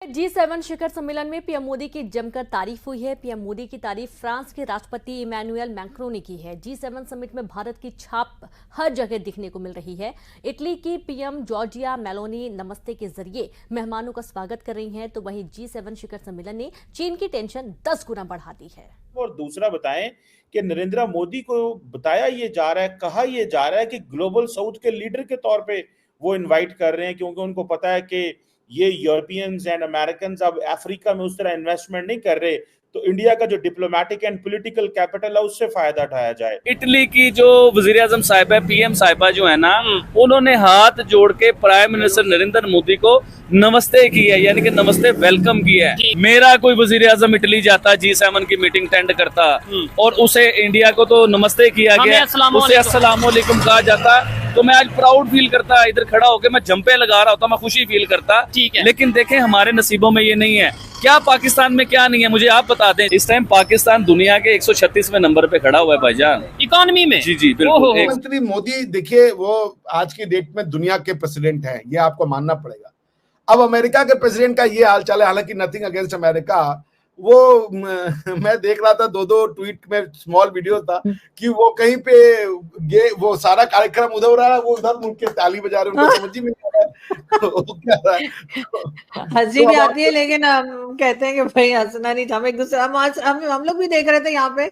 G7 शिखर सम्मेलन में PM Modi की जमकर तारीफ हुई है। पीएम मोदी की तारीफ फ्रांस के राष्ट्रपति इमैनुएल मैक्रों ने की है। G7 समिट में भारत की छाप हर जगह दिखने को मिल रही है। इटली की पीएम जॉर्जिया मेलोनी नमस्ते के जरिए मेहमानों का स्वागत कर रही हैं, तो वहीं G7 शिखर सम्मेलन ने चीन की टेंशन 10 गुना बढ़ा दी है। और दूसरा बताएं कि नरेंद्र मोदी को बताया ये जा रहा है, कहा ये जा रहा है कि ग्लोबल साउथ के लीडर के तौर पे वो इनवाइट कर रहे हैं, क्योंकि उनको पता है कि ये यूरोपियंस एंड अमेरिकन अब अफ्रीका में उस तरह इन्वेस्टमेंट नहीं कर रहे, तो इंडिया का जो डिप्लोमेटिक एंड पॉलिटिकल कैपिटल है उससे फायदा उठाया जाए। इटली की जो वजीर आजम साहिबा है, पीएम साहिबा जो है ना, उन्होंने हाथ जोड़ के प्राइम मिनिस्टर नरेंद्र मोदी को नमस्ते किया, यानी कि नमस्ते वेलकम किया है। मेरा कोई वजीर आजम इटली जाता, G7 की मीटिंग अटेंड करता और उसे इंडिया को तो नमस्ते किया गया, उसे अस्सलाम वालेकुम कहा जाता, तो मैं आज प्राउड फील करता, इधर खड़ा होकर मैं जंपे लगा रहा होता, मैं खुशी फील करता। लेकिन देखें हमारे नसीबों में ये नहीं है। क्या पाकिस्तान में क्या नहीं है, मुझे आप बता दें। इस टाइम पाकिस्तान दुनिया के 136वें नंबर पे खड़ा हुआ है भाईजान, इकोनॉमी में। जी जी बिल्कुल। प्रधानमंत्री मोदी देखिए, वो आज की डेट में दुनिया के प्रेसिडेंट हैं, ये आपको मानना पड़ेगा। अब अमेरिका के प्रेसिडेंट का ये हाल चाल है, हालांकि नथिंग अगेंस्ट अमेरिका, वो मैं देख रहा था, दो ट्वीट में स्मॉल वीडियो था कि वो कहीं पे वो सारा कार्यक्रम उधर हो रहा है, वो उधर मुड़ के ताली बजा रहे हैं, उनको समझ ही नहीं आ रहा है वो क्या रहा है। हंसी भी आती है, लेकिन हम कहते हैं कि भाई हंसना नहीं था, हम एक दूसरे हम लोग भी देख रहे थे यहाँ पे,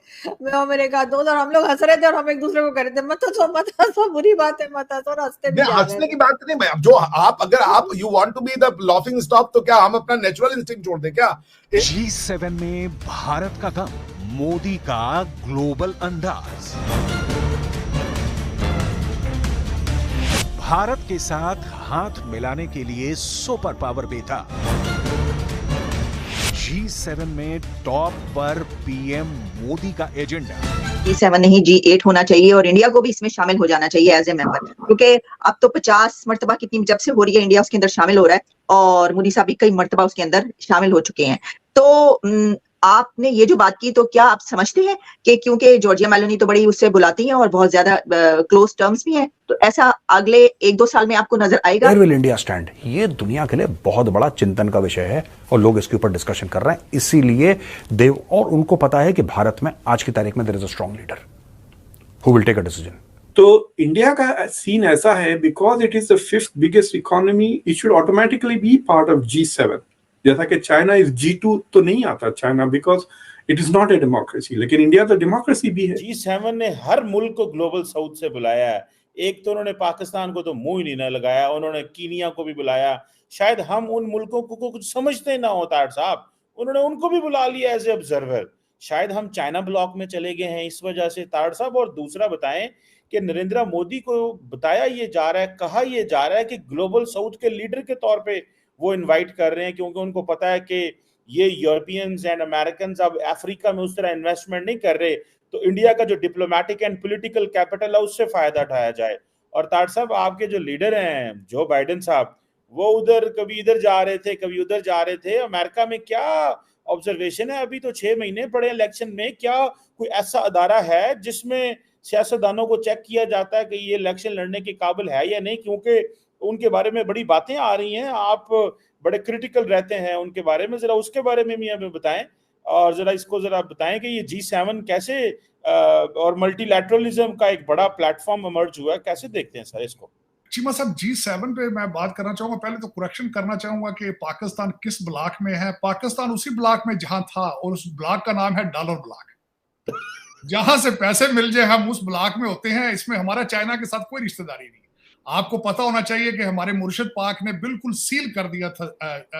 मेरे का दोस्त और हम लोग हंस रहे थे और हम एक दूसरे को कह रहे थे मत हंसो, बुरी बात है, मत हंसो, और हंसते भी हंसने की बात नहीं भाई। जो अगर आप you want to be the laughing stock, तो क्या हम अपना नेचुरल इंस्टिंक्ट छोड़ दें क्या? G7 में भारत का दम, मोदी का ग्लोबल अंदाज। भारत के साथ हाथ मिलाने के लिए सुपर पावर बेटा। G7 में टॉप पर पीएम मोदी का एजेंडा। G7 नहीं G8 होना चाहिए और इंडिया को भी इसमें शामिल हो जाना चाहिए एज ए मेंबर, क्योंकि अब तो 50 मर्तबा कितनी जब से हो रही है इंडिया उसके अंदर शामिल हो रहा है, और मोदी साहब भी कई मर्तबा उसके अंदर शामिल हो चुके हैं। तो आपने ये जो बात की, तो क्या आप समझते हैं कि क्योंकि जॉर्जिया मेलोनी तो बड़ी उससे बुलाती हैं और बहुत ज्यादा क्लोज टर्म्स भी हैं, तो ऐसा अगले 1-2 साल में आपको नजर आएगा? वेयर विल इंडिया स्टैंड, ये दुनिया के लिए बहुत बड़ा चिंतन का विषय है और लोग इसके ऊपर डिस्कशन कर रहे हैं। इसीलिए देव और उनको पता है कि भारत में आज की तारीख में there is a strong leader who will take a decision. तो इंडिया का सीन ऐसा है, because it is the 5th biggest economy, it should automatically be part of G7। जैसा कि चाइना इज G2 तो नहीं आता China, because it is not a democracy, लेकिन इंडिया तो डेमोक्रेसी भी है। G7 ने हर मुल्क को ग्लोबल साउथ से बुलाया है। एक तो उन्होंने पाकिस्तान को तो मुंह ही नहीं लगाया, उन्होंने कीनिया को भी बुलाया। शायद हम उन मुल्कों को कुछ समझते ना हो तार साहब, उन्होंने उनको भी बुला लिया एज ए ऑब्जर्वर। शायद हम चाइना ब्लॉक में चले गए हैं इस वजह से तार साहब। और दूसरा बताएं कि नरेंद्र मोदी को बताया ये जा रहा है, कहा ये जा रहा है कि ग्लोबल साउथ के लीडर के तौर पे वो इनवाइट कर रहे हैं, क्योंकि उनको पता है कि ये यूरोपियंस एंड अमेरिकन अब अफ्रीका में उस तरह इन्वेस्टमेंट नहीं कर रहे, तो इंडिया का जो डिप्लोमेटिक एंड पॉलिटिकल कैपिटल है उससे फायदा उठाया जाए। और तार साहब, आपके जो लीडर हैं जो बाइडेन साहब, वो उधर कभी इधर जा रहे थे, कभी उधर जा रहे थे। अमेरिका में क्या ऑब्जर्वेशन है, अभी तो 6 महीने पड़े इलेक्शन में, क्या कोई ऐसा अदारा है जिसमें सियासतदानों को चेक किया जाता है कि ये इलेक्शन लड़ने के काबिल है या नहीं? क्योंकि उनके बारे में बड़ी बातें आ रही हैं, आप बड़े क्रिटिकल रहते हैं उनके बारे में, जरा उसके बारे में भी हमें बताएं। और जरा इसको जरा बताएं कि ये G7 कैसे और मल्टीलैटरलिज्म का एक बड़ा प्लेटफॉर्म इमर्ज हुआ है, कैसे देखते हैं सर इसको? चीमा साहब, G7 पे मैं बात करना चाहूंगा। पहले तो करेक्शन करना चाहूंगा कि पाकिस्तान किस ब्लॉक में है। पाकिस्तान उसी ब्लॉक में जहां था, और उस ब्लॉक का नाम है डॉलर ब्लॉक। जहां से पैसे मिल जाए हम उस ब्लॉक में होते हैं। इसमें हमारा चाइना के साथ कोई रिश्तेदारी नहीं। आपको पता होना चाहिए कि हमारे मुर्शिद पाक ने बिल्कुल सील कर दिया था,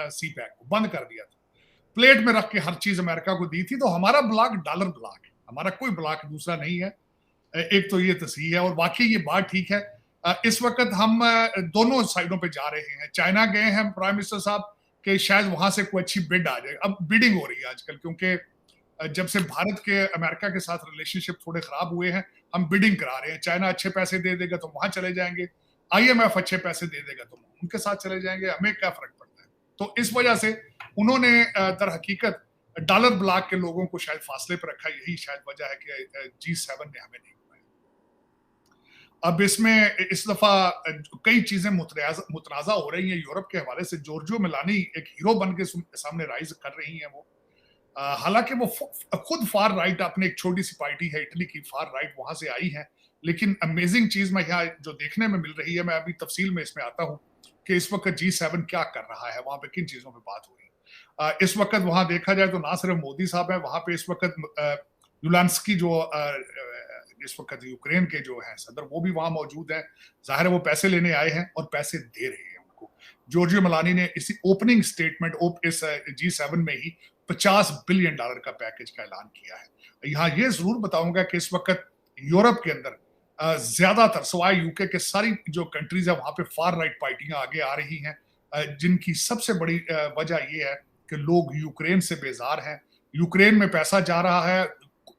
CPEC को बंद कर दिया था, प्लेट में रख के हर चीज अमेरिका को दी थी। तो हमारा ब्लॉक डॉलर ब्लॉक है, हमारा कोई ब्लॉक दूसरा नहीं है। एक तो ये तस्वीर है, और बाकी ये बात ठीक है। इस वक्त हम दोनों साइडों पे जा रहे हैं। चाइना गए हैं प्राइम मिनिस्टर साहब कि शायद वहां से कोई अच्छी बिड आ जाए। अब बिडिंग हो रही है आजकल, क्योंकि जब से भारत के अमेरिका के साथ रिलेशनशिप थोड़े खराब हुए हैं, हम बिडिंग करा रहे हैं। चाइना अच्छे पैसे दे देगा तो वहां चले जाएंगे, IMF अच्छे पैसे दे देगा तो उनके साथ चले जाएंगे, हमें क्या फर्क पड़ता है। तो इस वजह से उन्होंने दर हकीकत डॉलर ब्लॉक के लोगों को शायद फासले पर रखा। यही शायद वजह है कि G7 ने हमें नहीं बुलाया। अब इसमें इस दफा कई चीजें मुतनाजा हो रही हैं यूरोप के हवाले से। जॉर्जियो मेलानी एक हीरो बन के सामने राइज कर रही हैं वो। हालांकि वो खुद फार राइट, अपने एक छोटी सी पार्टी है इटली की, फार राइट वहां से आई है। लेकिन अमेजिंग चीज मैं यहाँ जो देखने में मिल रही है, मैं अभी तफसील में इसमें आता हूँ कि इस वक्त G7 क्या कर रहा है, वहां पे किन चीजों पे बात हो रही है। इस वक्त वहां देखा जाए तो ना सिर्फ मोदी साहब है वहां पे, इस वक्त यूलांस्की जो इस वक्त यूक्रेन के जो है सदर, वो भी वहां मौजूद है। जाहिर है वो पैसे लेने आए हैं और पैसे दे रहे हैं उनको। जॉर्जियो मेलानी ने इसी ओपनिंग स्टेटमेंट इस G7 में ही $50 बिलियन का पैकेज का ऐलान किया है। यहाँ ये जरूर बताऊंगा कि इस वक्त यूरोप के अंदर ज्यादातर सवाए यूके के सारी जो कंट्रीज है वहां पे फार राइट पार्टियां आगे आ रही हैं, जिनकी सबसे बड़ी वजह ये है कि लोग यूक्रेन से बेजार हैं। यूक्रेन में पैसा जा रहा है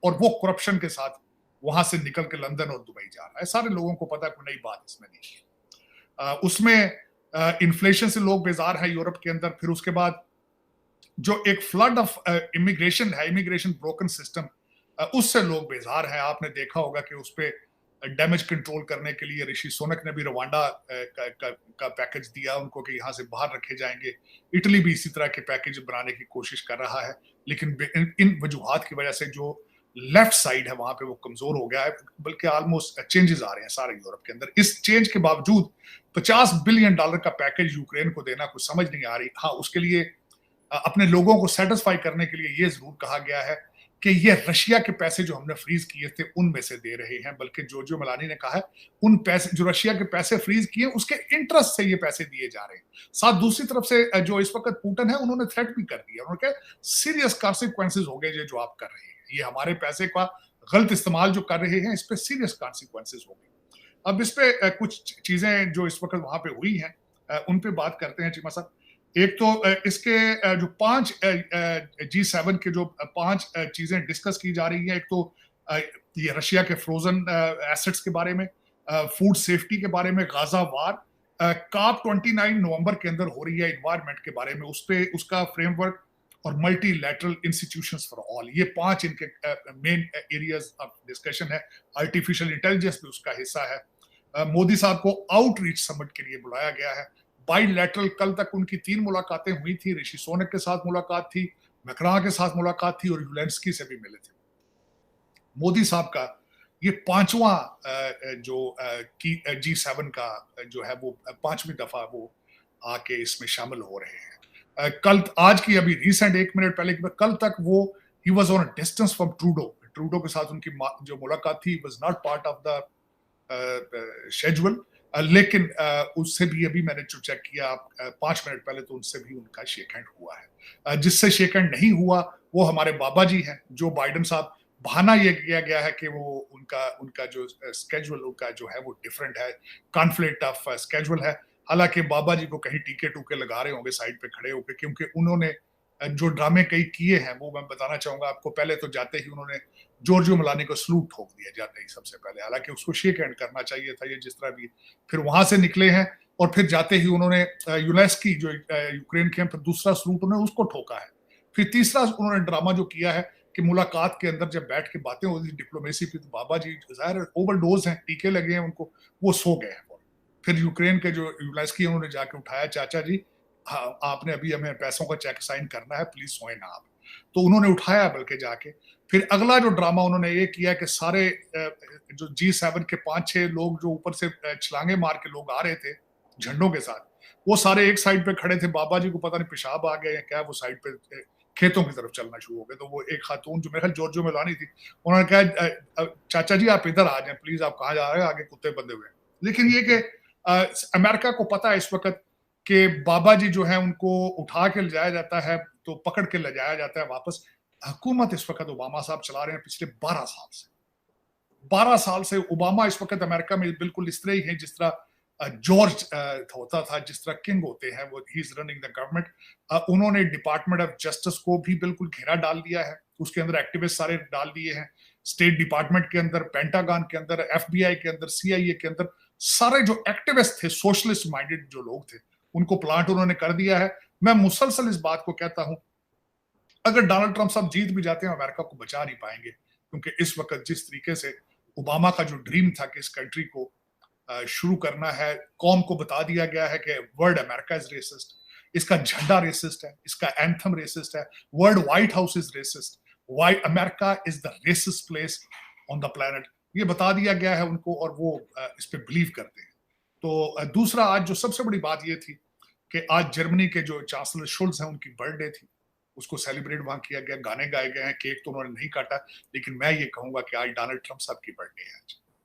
और वो करप्शन के साथ वहां से निकल के लंदन और दुबई जा रहा है। सारे लोगों को पता है, कोई नई बात इसमें नहीं है। उसमें इन्फ्लेशन से लोग बेजार हैं यूरोप के अंदर। फिर उसके बाद जो एक फ्लड ऑफ इमिग्रेशन है, इमिग्रेशन ब्रोकन सिस्टम, उससे लोग बेजार हैं। आपने देखा होगा कि उस पर डैमेज कंट्रोल करने के लिए ऋषि सुनक ने भी रवांडा का पैकेज दिया उनको कि यहाँ से बाहर रखे जाएंगे। इटली भी इसी तरह के पैकेज बनाने की कोशिश कर रहा है, लेकिन इन वजूहात की वजह से जो लेफ्ट साइड है वहां पे वो कमजोर हो गया है, बल्कि ऑलमोस्ट चेंजेस आ रहे हैं सारे यूरोप के अंदर। इस चेंज के बावजूद $50 बिलियन का पैकेज यूक्रेन को देना कुछ समझ नहीं आ रही। हाँ, उसके लिए अपने लोगों को सेटिस्फाई करने के लिए ये जरूर कहा गया है कि ये रशिया के पैसे जो हमने फ्रीज किए थे उनमें से दे रहे हैं, बल्कि जॉर्जियो मेलानी ने कहा है उन पैसे जो रशिया के पैसे फ्रीज किए उसके इंटरेस्ट से ये पैसे दिए जा रहे हैं। साथ दूसरी तरफ से जो इस वक्त पुतिन है उन्होंने थ्रेट भी कर दिया, उन्होंने कहा सीरियस कॉन्सिक्वेंसेज हो गए जो आप कर रहे हैं, ये हमारे पैसे का गलत इस्तेमाल जो कर रहे हैं इस पे सीरियस कॉन्सिक्वेंसेज हो गए। अब इस पे कुछ चीजें जो इस वक्त वहां पे हुई हैं उन पे बात करते हैं चीमा साहब। एक तो इसके जो 5 G7 के जो 5 चीजें डिस्कस की जा रही है, एक तो ये रशिया के फ्रोजन एसेट्स के बारे में, फूड सेफ्टी के बारे में, गाजा वार, COP 29 नवंबर के अंदर हो रही है एनवायरमेंट के बारे में, उस पे उसका फ्रेमवर्क, और मल्टीलैटरल इंस्टीट्यूशंस फॉर ऑल, ये 5 इनके मेन एरियाज ऑफ डिस्कशन है। आर्टिफिशियल इंटेलिजेंस भी उसका हिस्सा है। मोदी साहब को आउटरीच समिट के लिए बुलाया गया है। बाइलैटरल कल तक उनकी 3 मुलाकातें हुई थी, ऋषि सुनक के साथ मुलाकात थी, मैक्रां के साथ मुलाकात थी और यूलेंस्की से भी मिले थे। मोदी साहब का ये 5वां जो G7 का जो है वो 5वीं दफा वो आके इसमें शामिल हो रहे हैं। कल आज की अभी रिसेंट 1 मिनट पहले कल तक वो he was on a distance from Trudeau के साथ उनकी जो मुलाकात थी was not part of the schedule, लेकिन उससे भी अभी मैंने जो चेक किया 5 मिनट पहले तो उनसे भी उनका शेक हैंड हुआ है। जिससे शेक हैंड नहीं हुआ वो हमारे बाबा जी हैं, जो बाइडेन साहब, बहाना ये किया गया है कि वो उनका जो स्केड्यूल उनका जो है वो डिफरेंट है, कॉन्फ्लिक्ट ऑफ स्केड्यूल है। हालांकि बाबा जी को कहीं टीके टूके लगा रहे होंगे साइड पे खड़े होकर, क्योंकि उन्होंने जो ड्रामे कई किए हैं वो मैं बताना चाहूंगा आपको। पहले तो जाते ही उन्होंने जॉर्जियो मेलानी को सलूट ठोक दिया जाते ही सबसे पहले, हालांकि उसको शेक हैंड करना चाहिए था ये जिस तरह भी। फिर वहां से निकले हैं और फिर जाते ही उन्होंने यूलेंस्की जो यूक्रेन के हैं, फिर दूसरा सलूट उन्होंने उसको ठोका है। फिर तीसरा उन्होंने ड्रामा जो किया है कि मुलाकात के अंदर जब बैठ के बातें हो रही डिप्लोमेसी की, तो बाबा जी जाहिर ओवरडोज हैं, टीके लगे हैं उनको, वो सो गए हैं। फिर यूक्रेन के जो यूलेंस्की उन्होंने जाके उठाया, चाचा जी हाँ आपने अभी हमें पैसों का चेक साइन करना है, प्लीज सोए ना आप। तो उन्होंने उठाया बल्कि जाके। फिर अगला जो ड्रामा उन्होंने ये किया कि सारे जो G7 के 5-6 लोग जो ऊपर से छलांगे मार के लोग आ रहे थे झंडों के साथ, वो सारे एक साइड पे खड़े थे। बाबा जी को पता नहीं पेशाब आ गया या क्या, वो साइड पे खेतों की तरफ चलना शुरू हो गए। तो वो एक खातून जो मेरे ख्याल जॉर्जियो मेलानी थी, उन्होंने कहा चाचा जी आप इधर आ जाए प्लीज, आप कहाँ जा रहे हैं, आगे कुत्ते बंधे हुए। लेकिन ये कि अमेरिका को पता है इस वक्त कि बाबा जी जो है उनको उठा के ले जाया जाता है, तो पकड़ के ले जाया जाता है वापस। हुकूमत इस वक्त ओबामा साहब चला रहे हैं पिछले 12 साल से। 12 साल से ओबामा इस वक्त अमेरिका में बिल्कुल इस तरह ही है जिस तरह जॉर्ज होता था, जिस तरह किंग होते हैं, वो he is running the government. उन्होंने डिपार्टमेंट ऑफ जस्टिस को भी बिल्कुल घेरा डाल दिया है, उसके अंदर एक्टिविस्ट सारे डाल दिए हैं। स्टेट डिपार्टमेंट के अंदर, पेंटागन के अंदर, FBI के अंदर, CIA के अंदर सारे जो एक्टिविस्ट थे, सोशलिस्ट माइंडेड जो लोग थे, उनको प्लांट उन्होंने कर दिया है। मैं मुसलसल इस बात को कहता हूं, अगर डोनाल्ड ट्रंप साहब जीत भी जाते हैं अमेरिका को बचा नहीं पाएंगे, क्योंकि इस वक्त जिस तरीके से ओबामा का जो ड्रीम था कि इस कंट्री को शुरू करना है। कौम को बता दिया गया है कि वर्ड अमेरिका इज रेसिस्ट, इसका झंडा रेसिस्ट है, इसका एंथम रेसिस्ट है, word White House is racist, white America is the racist place on the planet, ये बता दिया गया है उनको और वो इस पे बिलीव करते हैं। तो दूसरा आज जो सबसे बड़ी बात ये थी कि आज जर्मनी के जो चांसलर शुल्ज हैं उनकी बर्थडे थी, उसको सेलिब्रेट वहां किया गया, गाने गाए गए हैं, केक तो उन्होंने नहीं काटा, लेकिन मैं ये कहूंगा कि आज डोनाल्ड ट्रंप साहब की बर्थडे है आज।